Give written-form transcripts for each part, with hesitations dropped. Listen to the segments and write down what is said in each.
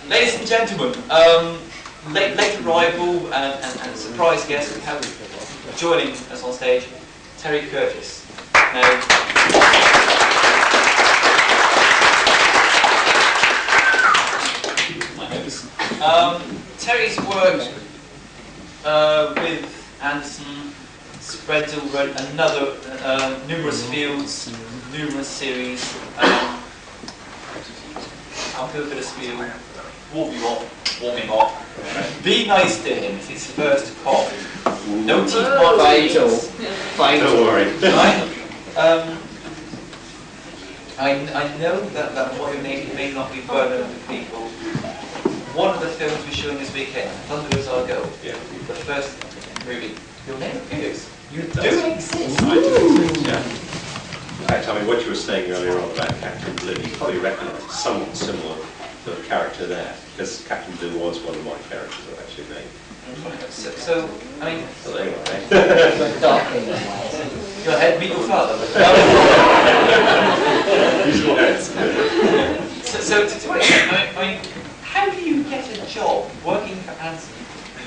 Ladies and gentlemen, late arrival and surprise guest, we have joining us on stage, Terry Curtis. Now, Terry's work with Anderson spreads over numerous fields, numerous series. I'll do a bit of spiel. Warming up. Be nice to him. It's his first cough. No teeth marks. Fine. Don't worry. Right? I know that what may not be well known to people. One of the films we're showing this weekend, Thunderers Our Go. Yeah. The first movie. Your name appears. You do exist. I do exist, yeah. In fact, I mean, what you were saying earlier on about Captain Blue, you probably recognise somewhat similar to the character there, because Captain Blue was one of my characters I've actually made. So I mean... Well, anyway. Go ahead, meet your father. So to what extent, I mean, how do you get a job working for Anderson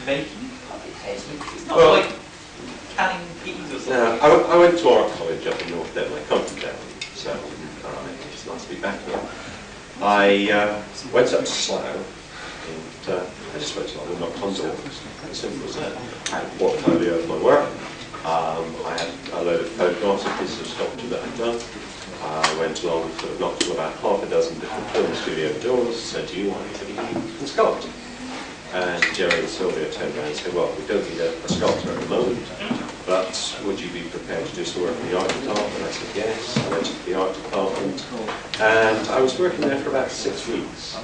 making puppet heads? It's not like canning peas or something. No, I went to art college up in North Devon. I come from Devon, so it's nice to be back here. I went up to Slough and I just went to and knocked on doors. As simple as that. I had a portfolio of my work. I had a load of photographs of pieces of sculpture that I'd done. I went along and sort of knocked on about half a dozen different film studio doors, said to you, anybody can sculpt? And Gerry and Sylvia turned around and said, well, we don't need a sculptor at the moment, but would you be prepared to do some work in the art department? I said yes. I went to the art department and I was working there for about 6 weeks.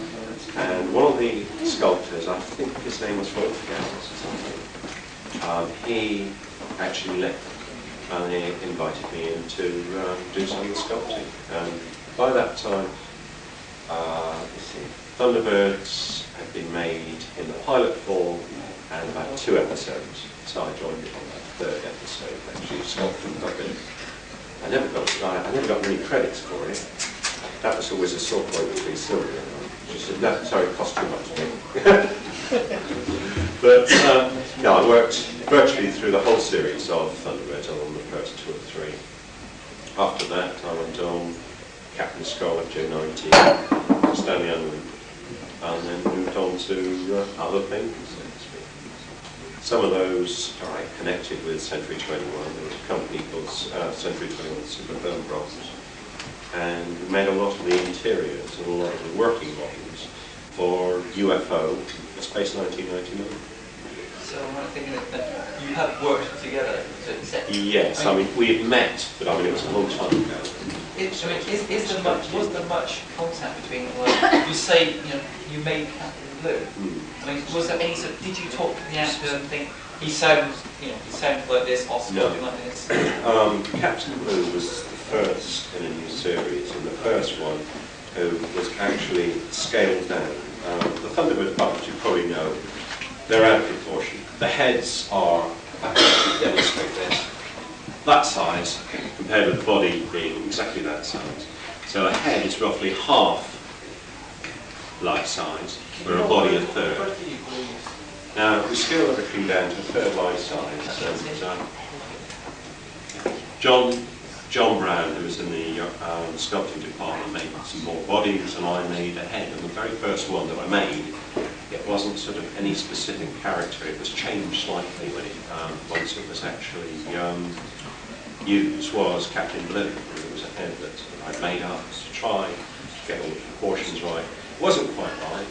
And one of the sculptors, I think his name was Royalties or something, he actually left and he invited me in to do some of the sculpting. And by that time, Thunderbirds had been made in the pilot form and about 2 episodes. So I joined it on that 3rd episode, actually, sculpting puppet. I never got many credits for it. That was always a sore point between Sylvia and I. She said, no, sorry, it cost too much to me. But no, I worked virtually through the whole series of Thunderbirds on the first 2 or 3. After that, I went on Captain Scarlet, Joe 19, Stanley Unwin, and then moved on to other things, so to speak. Some of those are connected with Century 21. There was a company called Century 21 Super Film Bros. And we made a lot of the interiors and a lot of the working models for UFO, Space 1999. So I'm thinking that you have worked together to a certain extent. Yes, I mean, we had met, but I mean, it was a long time ago. Was there much contact between, like, you say, you made Captain Blue? I mean, was there any sort of, did you talk to the actor and think, he sounds like this, or something like this? Captain Blue was the first in a new series, and the first one who was actually scaled down. The Thunderbird puppets, you probably know, they're out of proportion. The heads are, I demonstrate this, that size compared with the body being exactly that size. So a head is roughly half life size, where a body is 1/3. Now we scale everything down to 1/3 life size, and John Brown, who was in the sculpting department, made some more bodies, and I made a head. And the very first one that I made, it wasn't sort of any specific character. It was changed slightly when once it was actually used, was Captain Blue. It was a head that I'd made up to try to get all the proportions right. It wasn't quite right,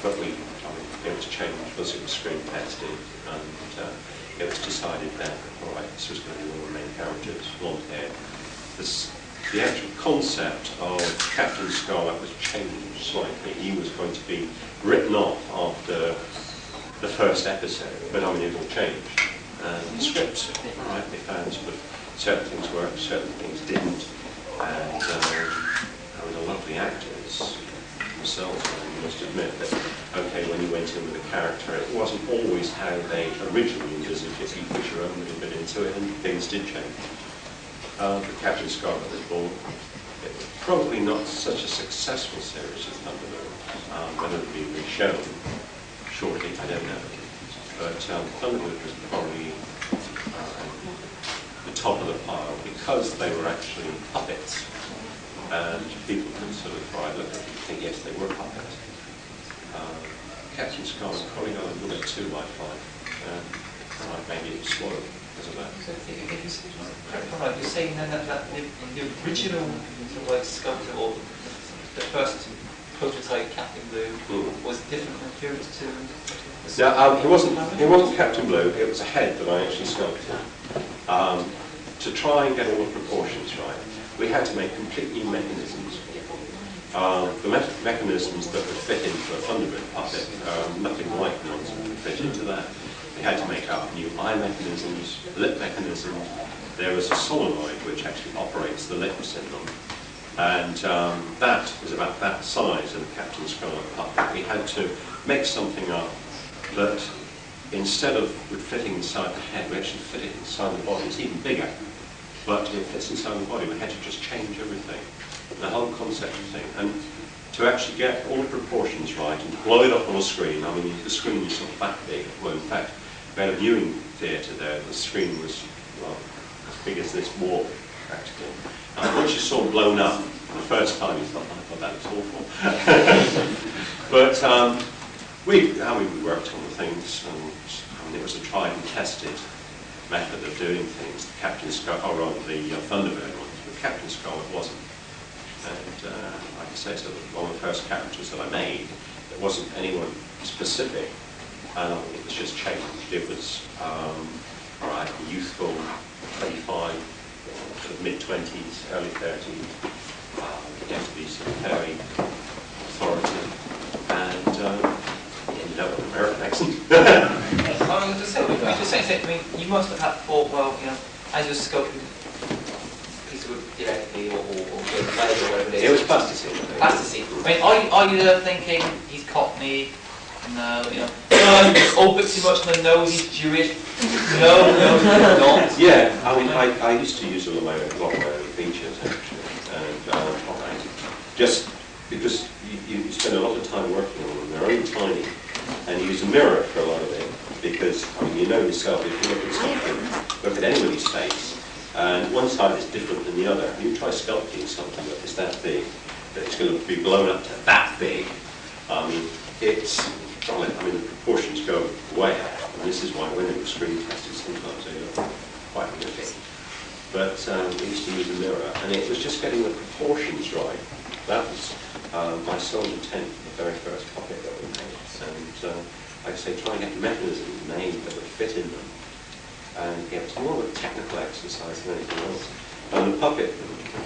but it was changed because it was screen tested, and it was decided that, all right, this was going to be one of the main characters, blonde hair. The actual concept of Captain Scarlet was changed slightly. He was going to be written off after the first episode, but I mean, it all changed. And the scripts, right, they found sort of certain things worked, certain things didn't, and I mean, a lot of the actors themselves, you must admit that, okay, when you went in with a character, it wasn't always how they originally envisaged it. You put your own little bit into it, and things did change. But Captain Scarlet was born. It was probably not such a successful series as Thunderbird, but will be reshown shortly, I don't know. But Thunderbird was probably the top of the pile because they were actually puppets. And people can sort of look at it and think, yes, they were puppets. Captain Scott probably got a little bit too lifelike. Maybe it's spoiled because of that. So if you're saying then that the original sort of sculptor or the first prototype Captain Blue was different in appearance to no, it wasn't Captain Blue, it was a head that I actually sculpted. To try and get all the proportions right, we had to make complete new mechanisms. The mechanisms that would fit into a Thunderbird puppet, nothing like the ones that would fit into that. We had to make up new eye mechanisms, lip mechanisms. There was a solenoid which actually operates the lips in them. And that is about that size in the Captain Scarlet puppet. We had to make something up that instead of fitting inside the head, we actually fit it inside the body. It's even bigger, but it fits inside the body. We had to just change everything, the whole concept of thing. And to actually get all the proportions right and to blow it up on a screen, I mean, the screen is not that big. Well, in fact, we had a viewing theatre there. The screen was, well, as big as this wall, practically. And once you saw it blown up, the first time you thought, oh, that was awful. But we worked on the things, and it was a tried and tested method of doing things. The Captain Scarlet, or rather the Thunderbird one, but Captain Scarlet wasn't. And like I say, it's one of the first characters that I made. It wasn't anyone specific. It was just changed. It was youthful, 25, sort of mid-20s, early 30s. Getting to be sort of very authoritative, and ended up with an American accent. I was just saying, I mean, you must have had thought, well, you know, as you're sculpting a piece of wood theoretically or clay or whatever it is. It was plasticine. Plasticine. I mean, are you there thinking he's Cockney? No, you know, all bit too much on the nose, he's Jewish. No, not. Yeah, I mean, I used to use a lot of my own features actually, and just because you spend a lot of time working on them, they're only tiny, and you use a mirror for a lot of it, because I mean, you know yourself, if you look at something, look at anybody's face, and one side is different than the other. You try sculpting something that is that big, that it's going to be blown up to that big. I mean, the proportions go way up, and this is why when it was screen tested, sometimes they look quite horrific. But we used to use a mirror, and it was just getting the proportions right. That was my sole intent for the very first puppet that we made. And like I say, try and get the mechanisms made that would fit in them. And yeah, it was more of a technical exercise than anything else. And the puppet,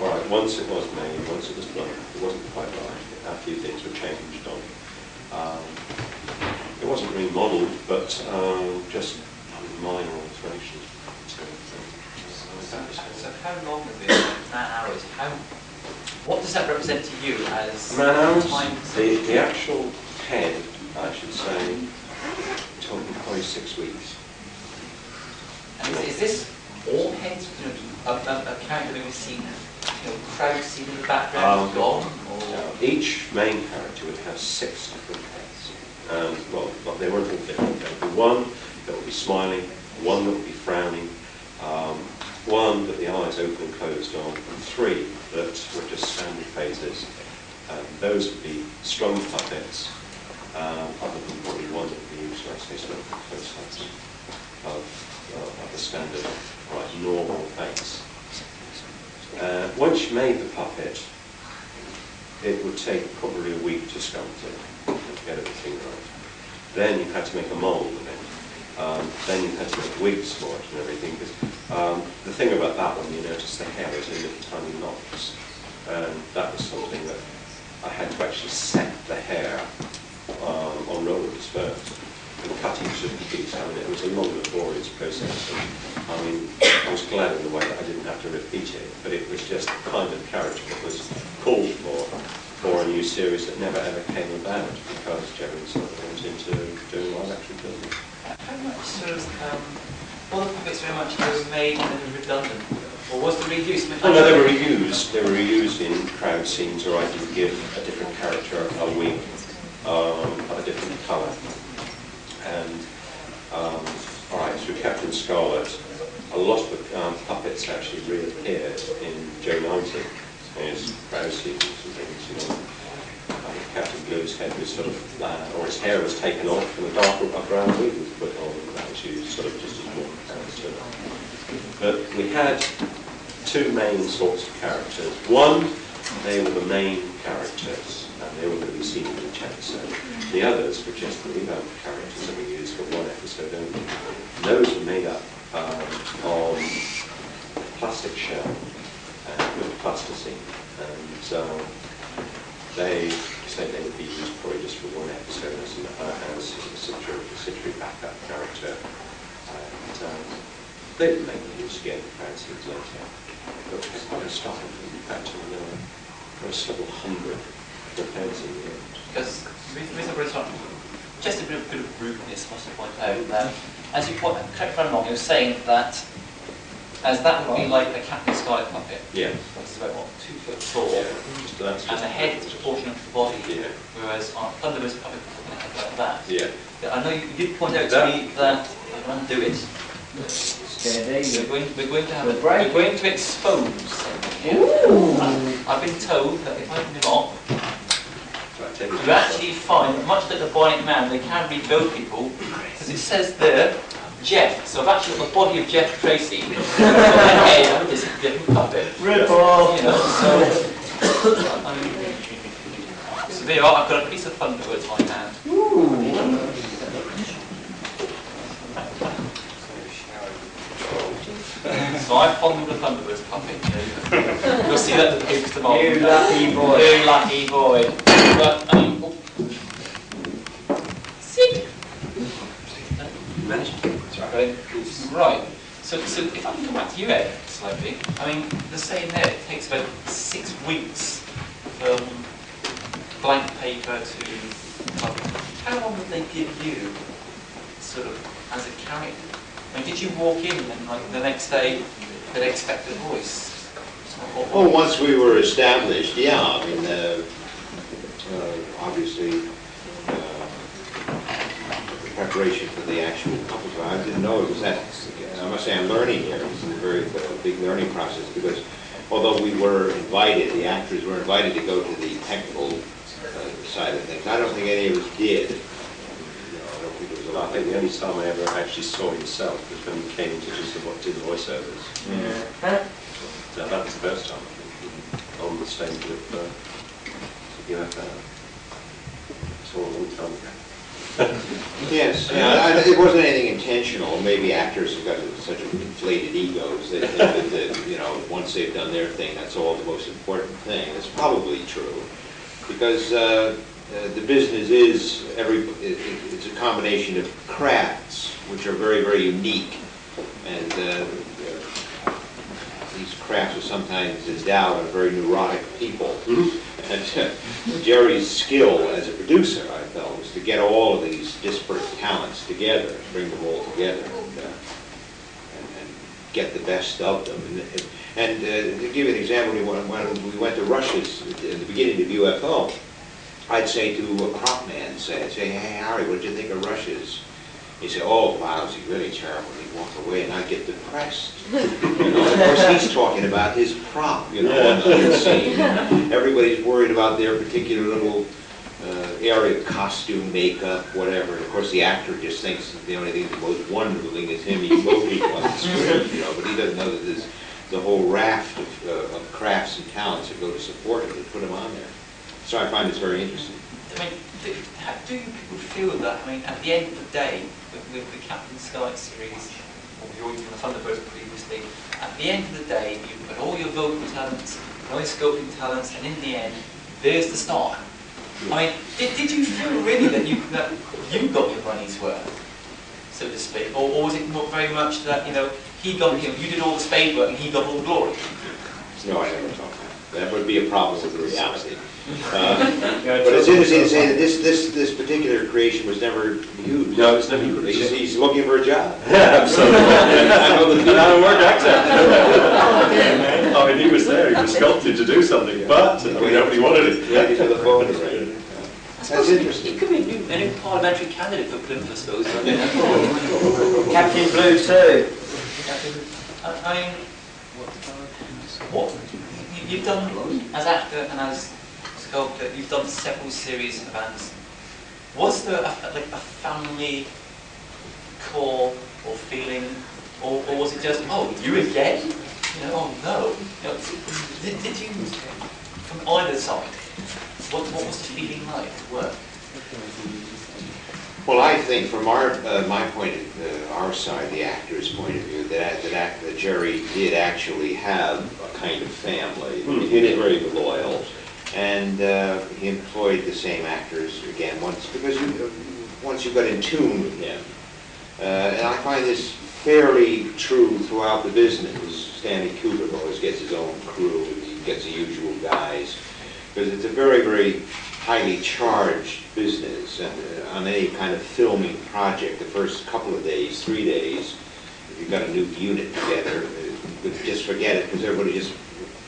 right, once it was made, once it was blown, it wasn't quite right. A few things were changed on it. It wasn't remodeled, but just minor alterations. So how long is it? Man-hours? What does that represent to you as man-hours? Time? The actual head, I should say, talking probably 6 weeks. And is this all heads? You know, a character that we've seen, crowd scene in the background gone? Or? Each main character would have 6 different heads. Well, they weren't all different. There would be one that would be smiling, one that would be frowning, one that the eyes open and closed on, and 3 that were just standard phases. Those would be strong puppets, other than probably one that would be used, like say, sort of close-ups of the standard, normal face. Once you made the puppet, it would take probably a week to sculpt it, to get everything right. Then you had to make a mould of it. Then you had to make wigs for it and everything. Because the thing about that one, you notice the hair is in little tiny knots. And that was something that I had to actually set the hair on rollers first and cut each of the piece. I mean, it was a long, laborious process. And, I mean, I was glad in the way that I didn't have to repeat it, but it was just the kind of character that was called for a new series that never ever came about because Gerry sort of went into doing live action films. How much sort of, all the puppets very much were made and then redundant? Or was the reuse? Oh, no, they were reused. They were reused in crowd scenes, or I could give a different character a wig. puppets actually reappeared in J90. His crowd sequence and things, you know. Captain Blue's head was sort of, or his hair was taken off and a dark brown wig was put on, and that was used sort of just as more character. But we had two main sorts of characters. One, they were the main characters, and they were going to be seen in each episode. The others were just the revamp characters that we used for one episode only. And those were made up of plastic shell with plasticine, and they said they would be used probably just for one episode as a citrate backup character. And they would make use again for crowd scenes later. But we're starting from actually there were several hundred repairs in the end. Because just a bit of rudeness, I must point out. As you point out, correct me if I'm wrong, you were saying that as that would be like a Captain Sky puppet. Yeah. Which is about, what, 2 foot tall. Yeah. And the head is proportionate to the body. Yeah. Whereas on Thunderbird's puppet, it's going to have like that. Yeah. I know you did point out to me that, I don't do it. We're going to expose something. I've been told that if I not, you actually find, much like the Bionic Man, they can rebuild people, because it says there, Jeff. So I've actually got the body of Jeff Tracy. The head is a different puppet. Rip-off! You know, so there you are, I've got a piece of Thunderbird in my hand. So I've fondled a Thunderbird's puppet. You'll see that the pigs tomorrow. You lucky boy. You lucky boy. But, I mean, see? Right. So if I can come back to you, Ed, slightly. I mean, the saying there, it takes about 6 weeks from blank paper to public. How long would they give you, sort of, as a character? I mean, did you walk in and, like, the next day, they'd expect a voice? Well, once we were established, yeah. I mean, obviously, preparation for the actual puppet. I didn't know it was that. I must say, I'm learning here. It's a very big learning process because, although we were invited, the actors were invited to go to the technical side of things. I don't think any of us did. I don't think it was a lot. I think the only time I ever actually saw himself was when he came to just do the voiceovers. Yeah. So that was the first time, I think, on the stage of UFO. It's all a long time ago. Yes, yeah, it wasn't anything intentional. Maybe actors have got such inflated egos that, you know, once they've done their thing, that's all the most important thing. It's probably true because the business is it's a combination of crafts which are very, very unique, and these crafts are sometimes endowed on very neurotic people. And Gerry's skill as a producer, I felt, was to get all of these disparate talents together, bring them all together, and get the best of them. And to give you an example, when we went to Russia's in the beginning of UFO, I'd say to a prop man, say, hey Harry, what did you think of Russia's? He'd say, oh, lousy, really terrible. He'd walk away, and I'd get depressed. You know, of course, he's talking about his prop, you know, on the scene. Everybody's worried about their particular little area of costume, makeup, whatever. And of course, the actor just thinks the only thing that's most wonderful thing is him emoting on the screen, you know, but he doesn't know that there's the whole raft of crafts and talents that go to support him, to put him on there. So I find this very interesting. I mean, do people feel that? I mean, at the end of the day, with the Captain Sky series, or the from the Thunderbirds previously, at the end of the day, you've got all your vocal talents, all your sculpting talents, and in the end, there's the star. I mean, did you feel really that you got your money's worth, so to speak, or was it very much that, you know, you did all the spade work and he got all the glory? No, I never thought that. That would be a problem with the reality. But it's interesting to say that this particular creation was never used. No, it's never used. He's looking for a job. Absolutely. I know that I'm a work actor. I mean, he was there. He was sculpted to do something, but nobody wanted it. Ready for the phone. That's interesting. It could be a new parliamentary candidate for Plymouth, I suppose. Captain Blue too. I mean, What you've done as actor and as sculptor, you've done several series of Anderson. Was there like a family core or feeling, or was it just, oh, you again? You know, oh no. You know, did you, from either side, what was the feeling like at work? Well, I think from my point of our side, the actor's point of view, that Gerry did actually have a kind of family. He was very loyal, and he employed the same actors again once you got in tune with him. And I find this fairly true throughout the business. Stanley Kubrick always gets his own crew, he gets the usual guys, because it's a very, very highly charged business. On any kind of filming project, the first couple of days, 3 days, if you've got a new unit together, just forget it, because everybody just,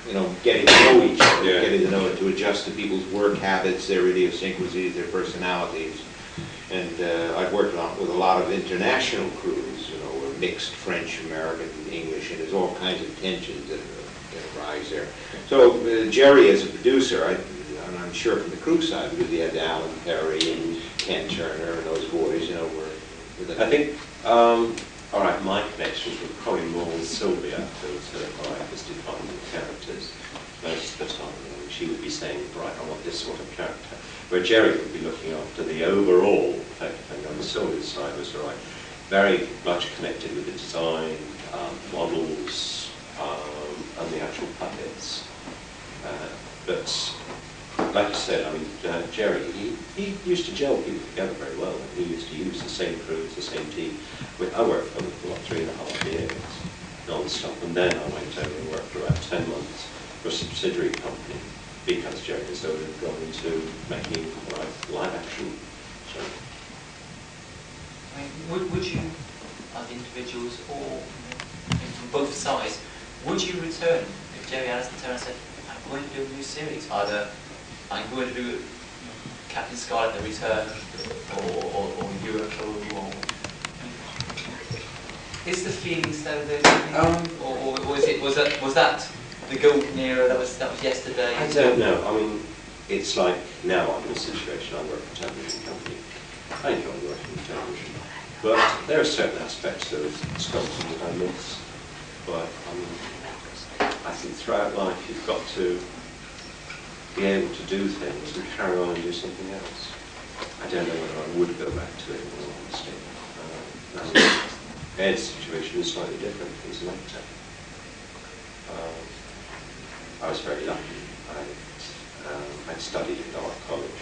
you know, getting to know each other, getting to know it, to adjust to people's work habits, their idiosyncrasies, their personalities. And I've worked with a lot of international crews, you know, mixed French, American, English, and there's all kinds of tensions that arise there. So Gerry, as a producer, and I'm sure from the crew side, because he had Alan Perry and Ken Turner and those boys, you know, were I think, all right, my connections were probably more with Sylvia, who was her as defining the characters. Most of the time, you know, she would be saying, right, I want this sort of character. Where Gerry would be looking after the overall effect thing. On the Sylvia's side was right, very much connected with the design, models, and the actual puppets. But like I said, I mean, Gerry, he used to gel people together very well. He used to use the same crews, the same team. I worked for him for about 3.5 years, non-stop, and then I went over and worked for about 10 months for a subsidiary company, because Gerry has sort of gone into making live action shows. I mean, would you, as individuals or from both sides, would you return if Gerry Anderson turned and said, I'm going to do a new series, either I'm going to do Captain Scarlet: The Return, or Europe, or is the feeling so there, or was that the golden era that was yesterday? I don't know. I mean, it's like now I'm in a situation. I work for a television company. I enjoy working in television, but there are certain aspects of sculpting that I miss. But I mean, I think throughout life you've got to be able to do things and carry on and do something else. I don't know whether I would go back to it in all honesty. Ed's situation is slightly different. He's an actor. I was very lucky. I'd studied at art college,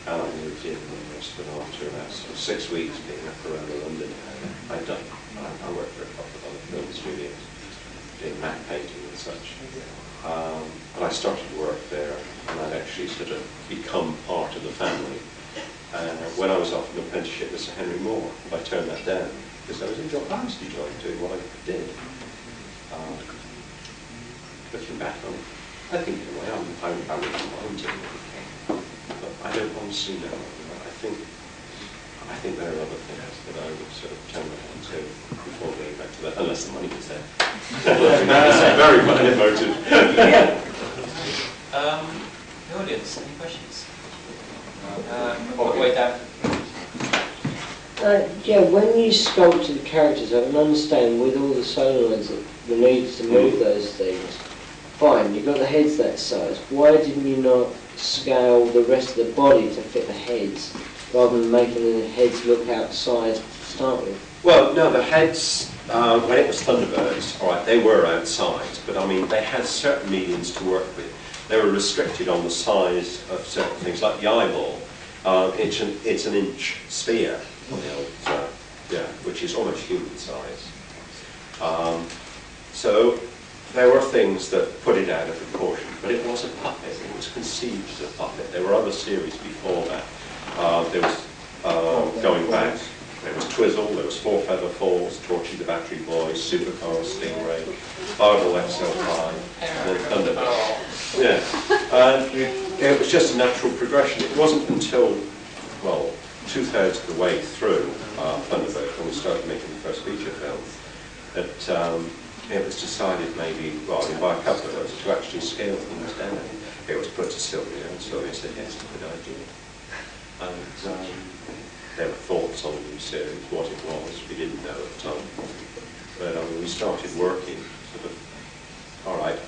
and I moved in after about 6 weeks being up around London. I worked for a couple of other film studios, doing matte painting and such. But I started to work there, and I'd actually sort of become part of the family. When I was offered an apprenticeship with Sir Henry Moore, I turned that down because I was enjoying doing what I did. Looking back on it, I think in a way I wouldn't mind doing it, but I don't honestly know. I think there are other things that I would sort of turn around to before going back to that, unless the money was there. That's very money motive. The audience, any questions? All the way down. Yeah, when you sculpted the characters, I can understand with all the solenoids that the needs to move those things. Fine, you've got the heads that size. Why didn't you not scale the rest of the body to fit the heads, rather than making the heads look outsized to start with? Well, no, the heads, when it was Thunderbirds, all right, they were outside, but I mean, they had certain mediums to work with. They were restricted on the size of certain things, like the eyeball. It's an inch sphere on the old, which is almost human size. So there were things that put it out of proportion, but it was a puppet. It was conceived as a puppet. There were other series before that. There was, going back, there was Twizzle, there was Four Feather Falls, Torchy the Battery Boys, Supercar Stingray, Bardell XL5, and then Thunderbird. Yeah, and it was just a natural progression. It wasn't until, well, 2/3 of the way through Thunderbird, when we started making the first feature film, that it was decided maybe, well, by a couple of us, to actually scale things down. It was put to Sylvia, and Sylvia said, yes, it's a good idea. And there were thoughts on the new series, what it was, we didn't know at the time. But we started working, sort of, all right,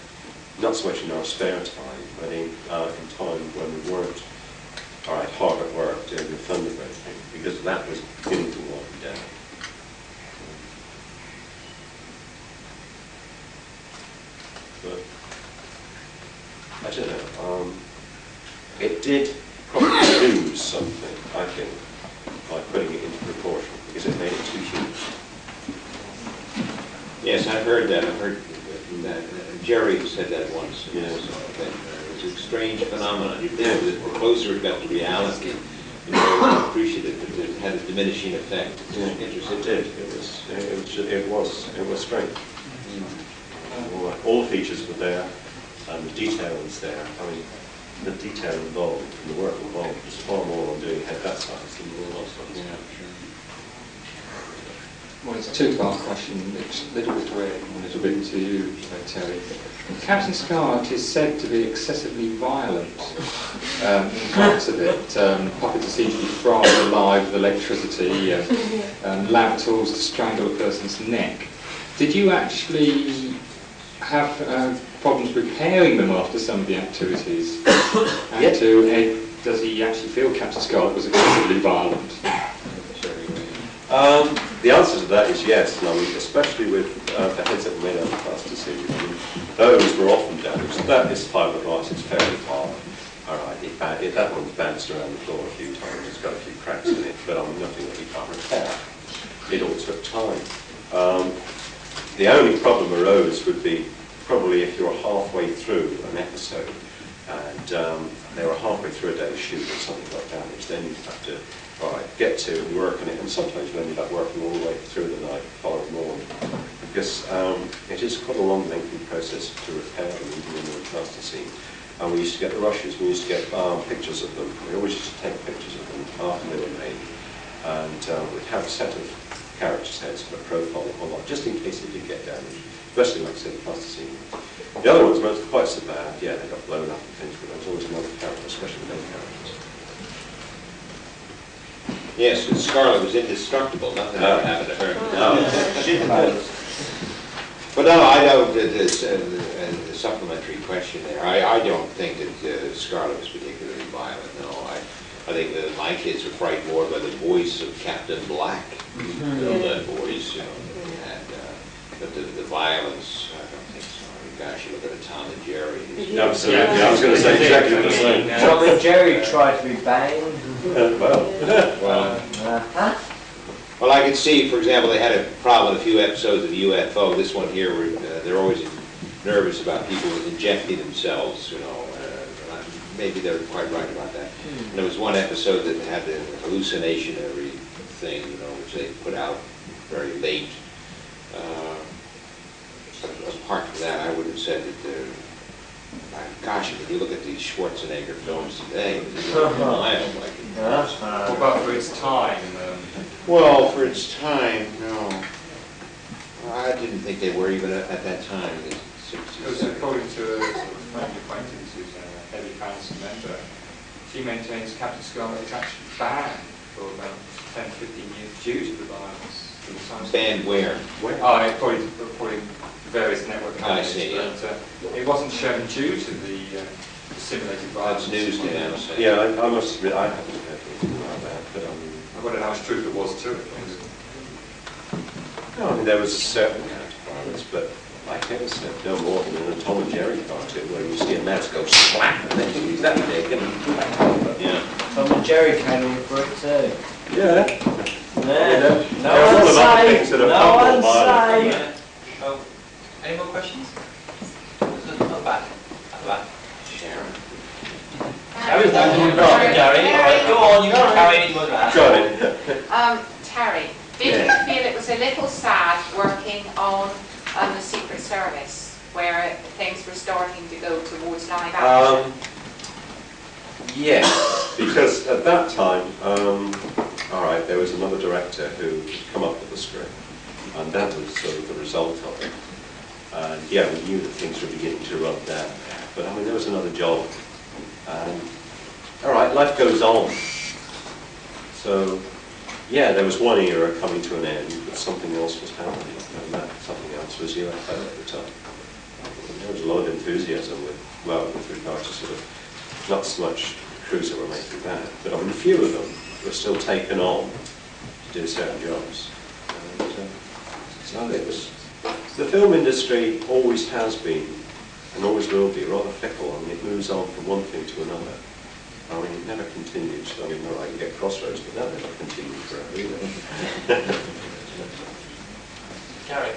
not so much in our spare time, but in time when we weren't, all right, hard at work doing the fundraising, because that was beginning to wind down. But I don't know. It did probably lose something, I think, by putting it into proportion, because it made it too huge. Yes, I've heard that. I've heard that. Gerry said that once. Yes. It was a strange phenomenon. The closer it got to reality, the more appreciative, but it had a diminishing effect. Yeah, it did. It was strange. All the features were there, and the detail was there. I mean, the detail involved and the work involved was far more on doing head that size than all those ones. Yeah, sure. Well, it's a two-part question. It's a little bit weird and a little bit to you, Terry. Captain Scarlet is said to be excessively violent in parts of it. Puppets are seen to be fried alive with electricity, lamp tools to strangle a person's neck. Did you actually have problems preparing them after some of the activities? And does he actually feel Captain Scarlet was excessively violent? The answer to that is yes, and I mean, especially with the heads that were made out of plasticine. Those were often damaged. That is fiberglass, it's fairly hard. All right, that one's bounced around the floor a few times, it's got a few cracks in it, but nothing that you can't repair. It all took time. The only problem arose would be probably if you were halfway through an episode and they were halfway through a day's shoot and something got damaged, then you'd have to get to and work on it, and sometimes you ended up working all the way through the night, the following morning, because it is quite a long, lengthy process to repair them, even in the plasticine. And we used to get the rushes, we used to get pictures of them. We always used to take pictures of them after they were made, and we'd have a set of characters' heads for a profile or not, just in case they did get damaged, especially, like I said, the plasticine. The other ones weren't quite so bad. Yeah, they got blown up and things, but there was always another character, especially the main characters. Yes, Scarlet was indestructible. Nothing ever happened to her. No. But no, I know that there's a supplementary question there. I don't think that Scarlet was particularly violent. No, I think that my kids were frightened more by the voice of Captain Black. That voice, you know. But the violence, I don't think so. I mean, gosh, you look at Tom and Jerry. Absolutely. I was going to say exactly the same. Tom and Jerry tried to be banged. Well, I could see, for example, they had a problem in a few episodes of UFO. This one here, where they're always nervous about people injecting themselves, you know. Maybe they're quite right about that. And there was one episode that had the hallucinatory thing, you know, which they put out very late. Apart from that, I would have said that gosh, if you look at these Schwarzenegger films today, it's mild, like What about for its time? Well, for its time, no. I didn't think they were even at that time. Because according to a sort of friend acquaintance who's a heavy fantasy member, she maintains Captain Scarlet is actually banned for about 10, 15 years due to the violence. Banned where? According to various network companies. I see, yeah. But it wasn't shown due to the simulated violence. That's news to them. Yeah, I must admit, I haven't heard anything like that, but I wonder how much truth there was to it. no, I mean, there was a certain amount of violence, but like I said, no more than in a Tom and Jerry cartoon where you see a mouse go slap and then he's that big and Yeah. Tom and Jerry came in for it too. yeah. No one's safe. No one's safe. Oh, any more questions? At the back. At the back. Sharon. Gary's not going to Gary. All right, go on, you can carry any more than that. Terry, did you feel it was a little sad working on the Secret Service, where things were starting to go towards live action? Yes, because at that time, all right, there was another director who had come up with the script, and that was sort of the result of it. And yeah, we knew that things were beginning to run down. But I mean, there was another job. And all right, life goes on. So yeah, there was one era coming to an end, but something else was happening. And that something else was UFO at the time. There was a lot of enthusiasm with regard to sort of, not so much crews that were making that, but I mean, a few of them were still taken on to do certain jobs. And, so it was, the film industry always has been, and always will be, rather fickle. I mean, it moves on from one thing to another. I mean, it never continues. I mean, all right, you get Crossroads, but that never continued forever either. Gary?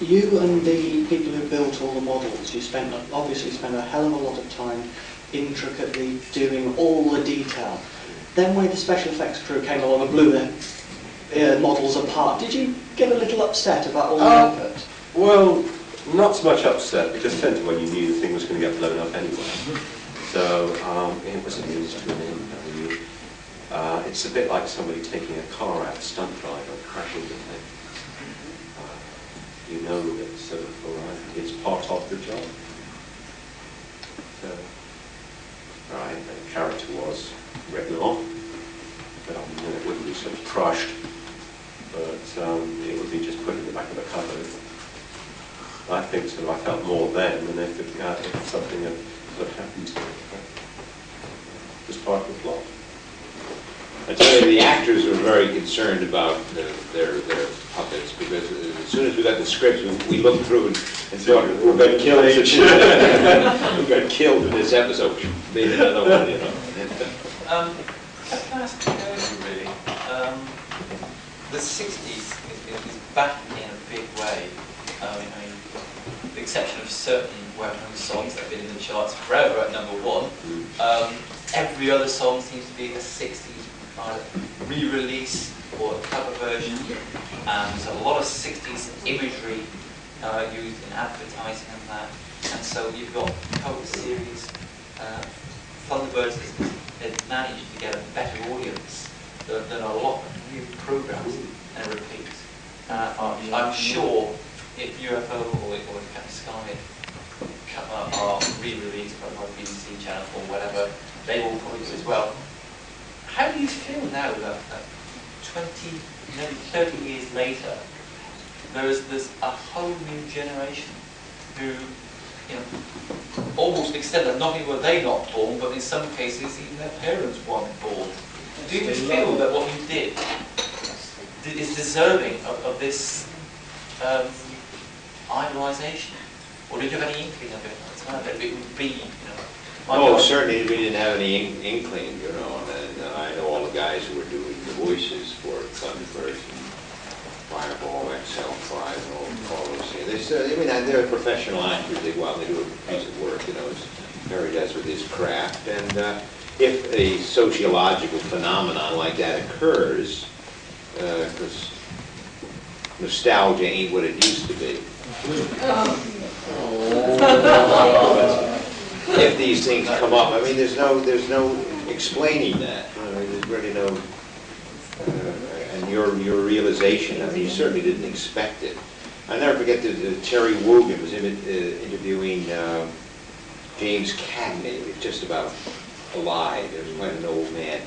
You and the people who built all the models, you obviously spent a hell of a lot of time intricately doing all the detail. Then when the special effects crew came along and blew their models apart, did you get a little upset about all the effort? Well, not so much upset, because essentially when you knew the thing was going to get blown up anyway. So it was a means to an end. I mean, it's a bit like somebody taking a car out, a stunt driver, and crashing the thing. You know that sort of, all right, it's part of the job. So, right, the character was written off, but I mean, it wouldn't be sort of crushed, but it would be just put in the back of the cupboard. I think sort of I felt more then than if something had happened to it. It was part of the plot. I tell you, the actors were very concerned about their puppets, because as soon as we got the scripts, we looked through and thought, we're going to kill each. We got killed in this episode. Maybe another one, you know. Can I ask you, really? The 60s is back in a big way. I mean, with the exception of certain well-known songs that have been in the charts forever at #1, every other song seems to be a 60s re-release or a cover version. So a lot of 60s imagery used in advertising and that. And so you've got cover series. Thunderbirds has managed to get a better audience than a lot of new programs and repeat. I'm sure if UFO or Captain Sky are re-released by the BBC channel or whatever, they will probably do as well. How do you feel now that 20, maybe 30 years later, there's a whole new generation who, you know, almost extend that not only were they not born, but in some cases even their parents weren't born. Do you feel that what you did is deserving of this idolisation? Or did you have any inkling of it at the time that it would be, you know? Oh, certainly we didn't have any inkling, you know, and I know all the guys who were doing the voices for Thunderbird and Fireball, XL5, and all those things. I mean, they're professional actors. They go out and they do a piece of work, you know, as Terry does with his craft. And if a sociological phenomenon like that occurs, because nostalgia ain't what it used to be. If these things come up, I mean, there's no explaining that. I mean, there's really no, and your realization. I mean, you certainly didn't expect it. I never forget that Terry Wogan was interviewing James Cagney, who was just about alive. He was quite an old man.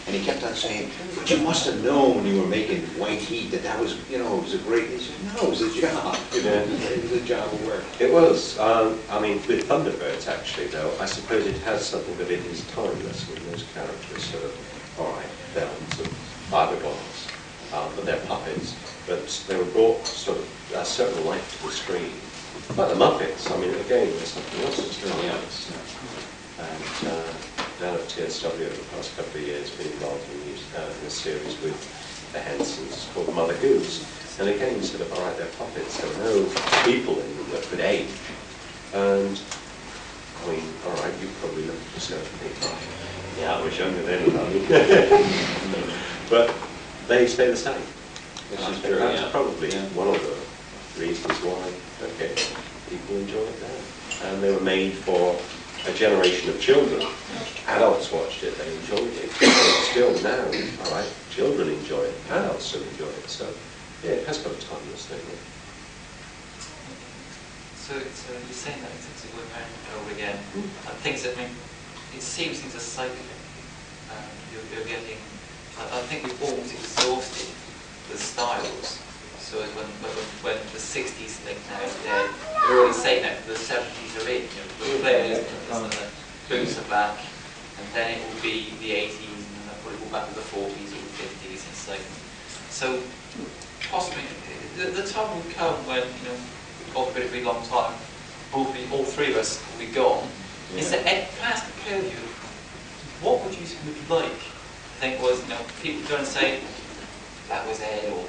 And he kept on saying, but you must have known when you were making White Heat that was, you know, it was a great, he said, no, it was a job. You know, it was a job of work. It was. I mean, with Thunderbirds, actually, though, I suppose it has something that it is timeless with those characters. Sort of, all right, they're sort of vagabonds, but they're puppets. But they were brought sort of a certain light to the screen. Like the Muppets, I mean, again, there's something else that's really else. And now at TSW over the past couple of years, been involved in a series with the Hensons called Mother Goose. And again, sort of, all right, they're puppets. There were no people in them that could aim. And, I mean, all right, you probably look at yourself and think, oh, yeah, I wish younger than anybody. But they stay the same. That's probably one of the reasons why, okay, people enjoy it now. And they were made for a generation of children. Adults watched it, they enjoyed it. Still now, all right, children enjoy it, adults still enjoy it. So, yeah, it has got a timeless thing. So you're saying that it's over and over again, and things that, I mean, it seems things are cycling. You're getting, I think we've almost exhausted the styles. So when the 60s thing now is dead, we're already saying that the 70s are in. You know, the players, the boots are back, and then it will be the 80s, and then they'll probably go back to the 40s or the 50s and so possibly the time will come when, you know, God forbid it'll be a long time, all three of us will be gone. Yeah. Is there any past occur to you? What would you like? I think was, you know, people go and say that was Ed or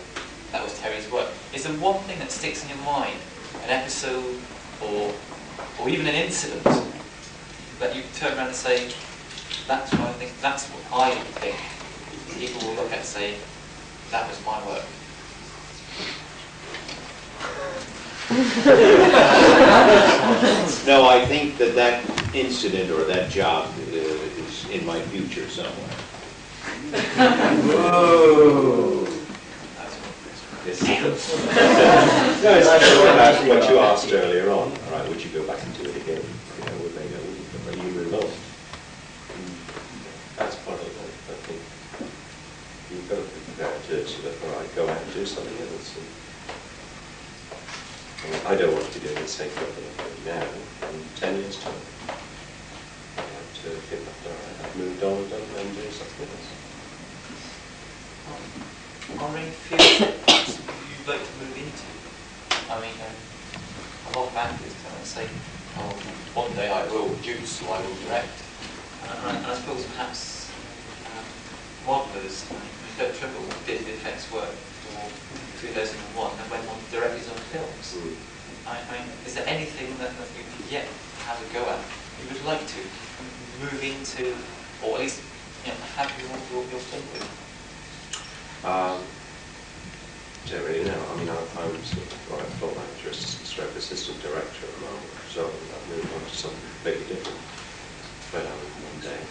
that was Terry's work. Is there one thing that sticks in your mind, an episode or even an incident that you turn around and say, that's what I think, that's what I think people will look at and say, that was my work. No, I think that incident or that job is in my future somewhere. Whoa! Yes. No, it's like what you asked earlier on. All right, would you go back and do it again? You know, would they go, when you move on? That's part of it. I think you've got to be prepared to sort of, all right, go out and do something else. I don't want to be doing the same thing that I'm doing now in 10 years' time. I have to think after I've moved on and do something else. Are there any fields that you'd like to move into? I mean, a lot of actors come and say, oh, one day I will produce or I will direct. And I suppose perhaps modelers, Doug Trimble did the effects work for 2001 and went on to direct his own films. I mean, is there anything that you've yet had a go at you would like to move into, or at least, you know, have your film with? Don't really know. I mean, I'm sort of film manager, assistant director at the moment, so I've moved on to something completely different. But one day,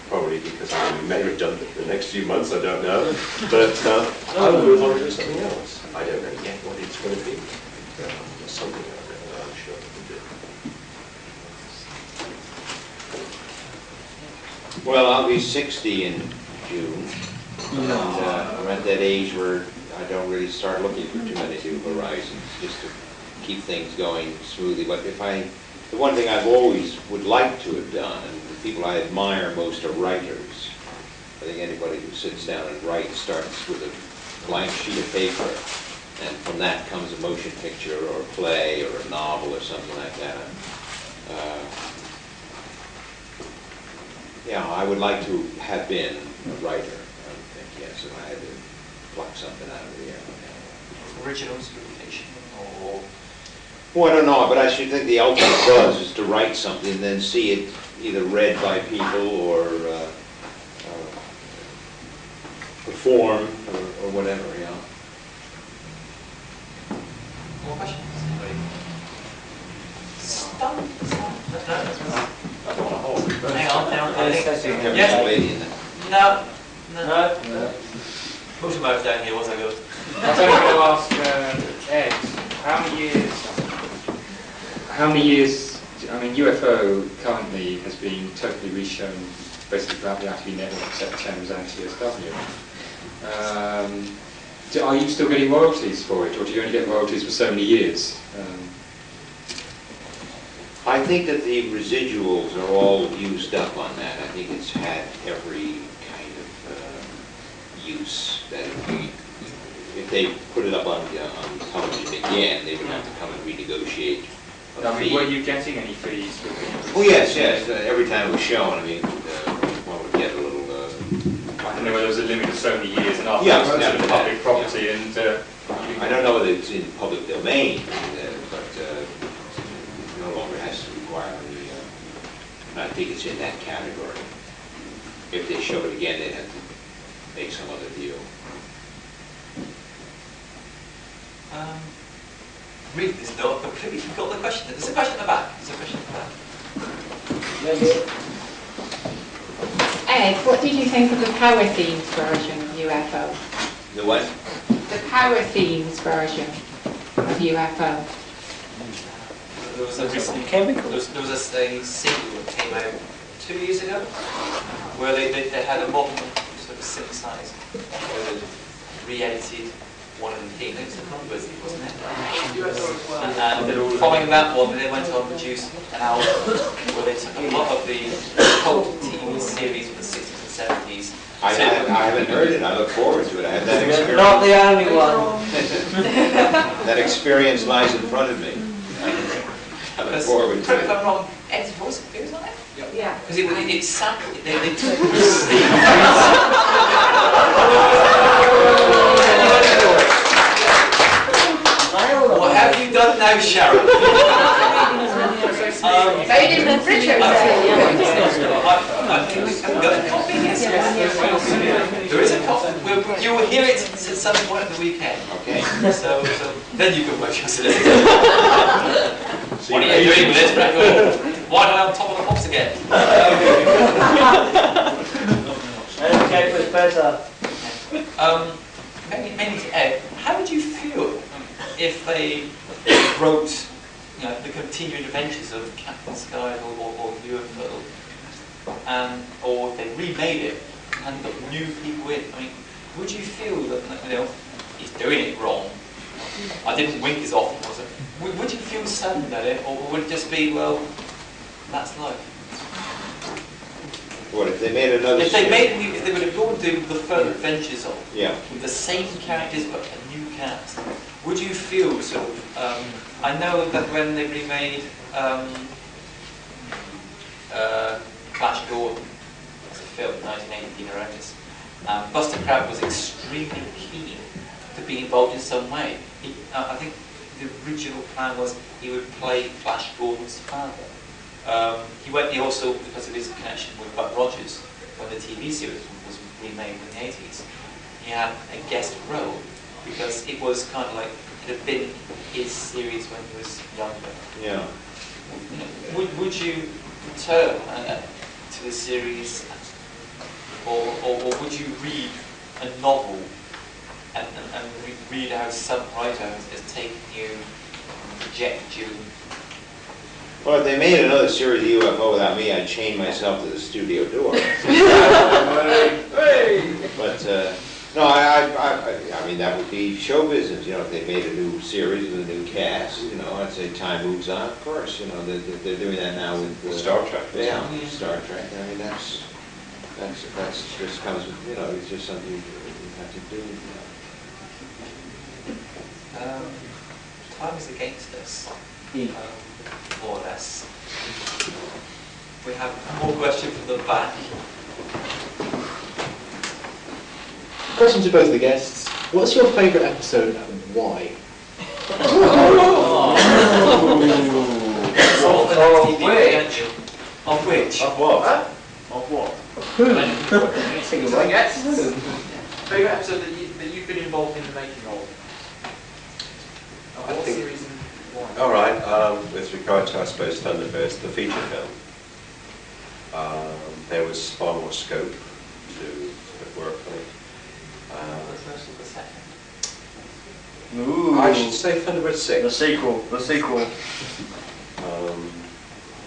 probably because I'm going to be made redundant in the next few months, I don't know. But I will move on to do something else. I don't know yet what it's going to be. There's something out there that I'm sure I can do. Well, I'll be 60 in June. And I'm at that age where I don't really start looking for too many new horizons, just to keep things going smoothly. But the one thing I've always would like to have done, and the people I admire most are writers. I think anybody who sits down and writes starts with a blank sheet of paper, and from that comes a motion picture or a play or a novel or something like that. Yeah, I would like to have been a writer. Yes, if I had to pluck something out of the air. Original interpretation, or? Well, I don't know, but I should think the ultimate buzz is to write something and then see it either read by people or performed or whatever, you know. More questions? Stop. Hang on. Yes? No. No. Push them over down here, what's that good? I was only going to ask Ed, how many years, I mean, UFO currently has been totally reshown basically throughout the Academy network except Thames and CSW. Are you still getting royalties for it, or do you only get royalties for so many years? I think that the residuals are all used up on that. I think it's had every kind of use that if they put it up on television again, they would have to come and renegotiate a fee. Were you getting any fees? Oh yes, yes. Every time it was shown, I mean, one would get a little. I don't know whether there was a limit of so many years, and after yeah, it's public property, and I don't know whether it's in public domain, but no longer has to require the. I think it's in that category. If they show it again, they'd have to make some other deal. Read this note, completely forgot the question. There's a question at the back. Ed, what did you think of the Power Themes version of UFO? The what? The Power Themes version of UFO. There was a recent chemicals. There was a single that came out 2 years ago, where they had a modern sort of synthesizer, where they re-edited one of the themes, wasn't it? And following that one, they went on to produce an album where they took a lot of the cult TV series from the 60s and 70s. I haven't heard it. I look forward to it. I had that experience. Not the only one. That experience lies in front of me. I look forward to Correct it. me if I'm wrong, Ed's voice appears on it? Yeah. Because it sampled, they took What have you done now, Sharon? They didn't Richard say. I think we have got a copy, yes. There is a copy. You will hear it at some point of the weekend. Okay. So then you can watch us. What are you doing with this record? Why do I on top of the pops again? Okay, was better. Maybe to Ed, how would you feel if they wrote, the continuing adventures of Captain Sky or UFO, or they remade it and got new people in? I mean, would you feel that he's doing it wrong? I didn't wink as often, was it? Would you feel saddened at it, or would it just be, well, that's life? What if they made another? If they would have gone to the further adventures of, with the same characters but a new cast, would you feel sort of? I know that when they remade Flash Gordon as a film in 1980, horrendous, Buster Crabbe was extremely keen to be involved in some way. I think the original plan was he would play Flash Gordon's father. He also, because of his connection with Buck Rogers, when the TV series was remade in the 80s, he had a guest role because it was kind of like, it had been his series when he was younger. Yeah. Would you return to the series, or would you read a novel and read how some writer has taken you and projected you? Well, if they made another series of UFO without me, I'd chain myself to the studio door. But no, I mean that would be show business. If they made a new series with a new cast, I'd say time moves on. Of course, they're doing that now with Star Trek. Yeah, Star Trek. I mean that's just comes with it's just something you have to do. Time is against us. More or less. We have more questions from the back. Question to both of the guests. What's your favourite episode and why? Of which? Of what? Of what? Favourite episode that you've been involved in the making of? What series and why? All right. With regard to, I suppose, Thunderbirds, the feature film, there was far more scope to work on it. I should say Thunderbird 6. The sequel.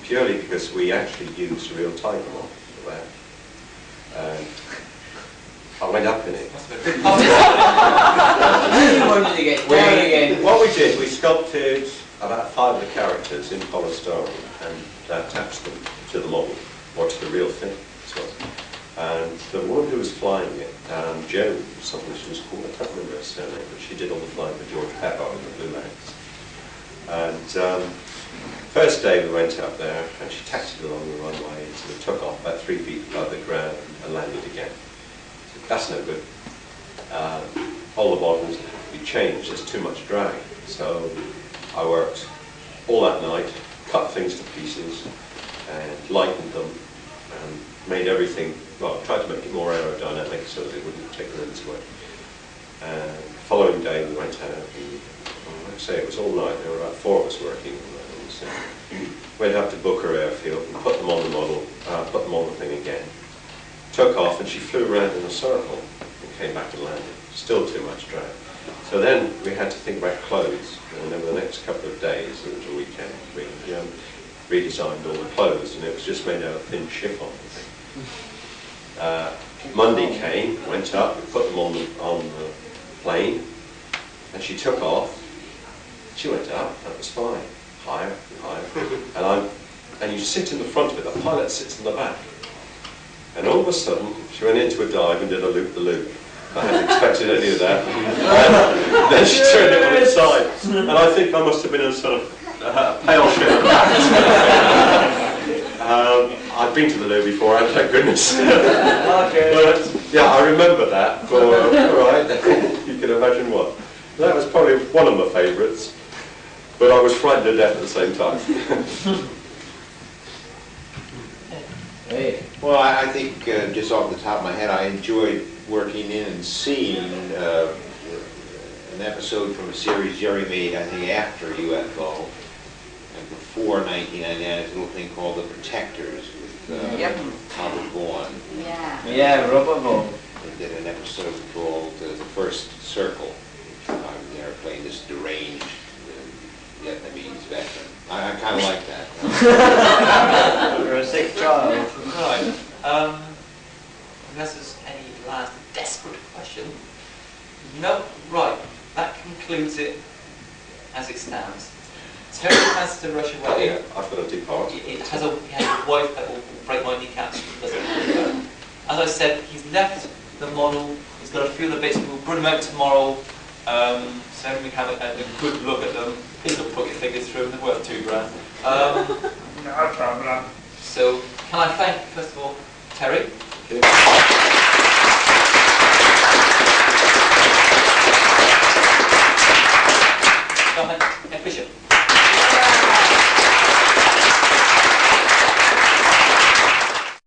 Purely because we actually used a real title for that. And I went up in it. What we did, we sculpted about 5 of the characters in polystyrene and attached them to the model, or to the real thing as well. And the woman who was flying it, Joan, something she was called, I can't remember her surname, but she did all the flying for George Pepper in the Blue Lanes. And first day we went up there, and she taxied along the runway, and sort of took off about 3 feet above the ground and landed again. So that's no good. All the models have to be changed, there's too much drag. So I worked all that night, cut things to pieces, and lightened them, and made everything, well, tried to make it more aerodynamic so that it wouldn't take the limbs away. And the following day we went out, and like I say, it was all night, there were about 4 of us working on that. So went up to Booker Airfield and put them on the model, put them on the thing again. Took off and she flew around in a circle and came back and landed. Still too much drag. So So then we had to think about clothes, and then for the next couple of days, it was a weekend, we redesigned all the clothes, and it was just made out of thin chiffon. Monday came, went up, we put them on the plane, and she took off. She went up, that was fine. Higher, higher. And you sit in the front of it, the pilot sits in the back. And all of a sudden, she went into a dive and did a loop-the-loop. I hadn't expected any of that. And then she turned it on its side. And I think I must have been a sort of pale shade of black. I've been to the loo before, thank goodness. But, yeah, I remember that. But, all right, you can imagine what. That was probably one of my favourites. But I was frightened to death at the same time. Well, I think just off the top of my head, I enjoyed working in and seeing an episode from a series Gerry made, I think, after UFO and before 1999. It's a little thing called The Protectors with Robert Vaughn. Yeah, Robert Vaughn. They did an episode called The First Circle. I'm there playing this deranged Vietnamese veteran. I kind of like that. You're a sick child. Right. Unless there's any last desperate question. No. Right. That concludes it as it stands. Terry has to rush away. Yeah, I've got to depart. He has a wife that will break my kneecaps. As I said, he's left the model. He's got a few of the bits. We'll bring them out tomorrow. So we can have a good look at them. Please don't put your figures through them. They're worth £2 grand. No problem. So can I thank first of all Terry? Bishop.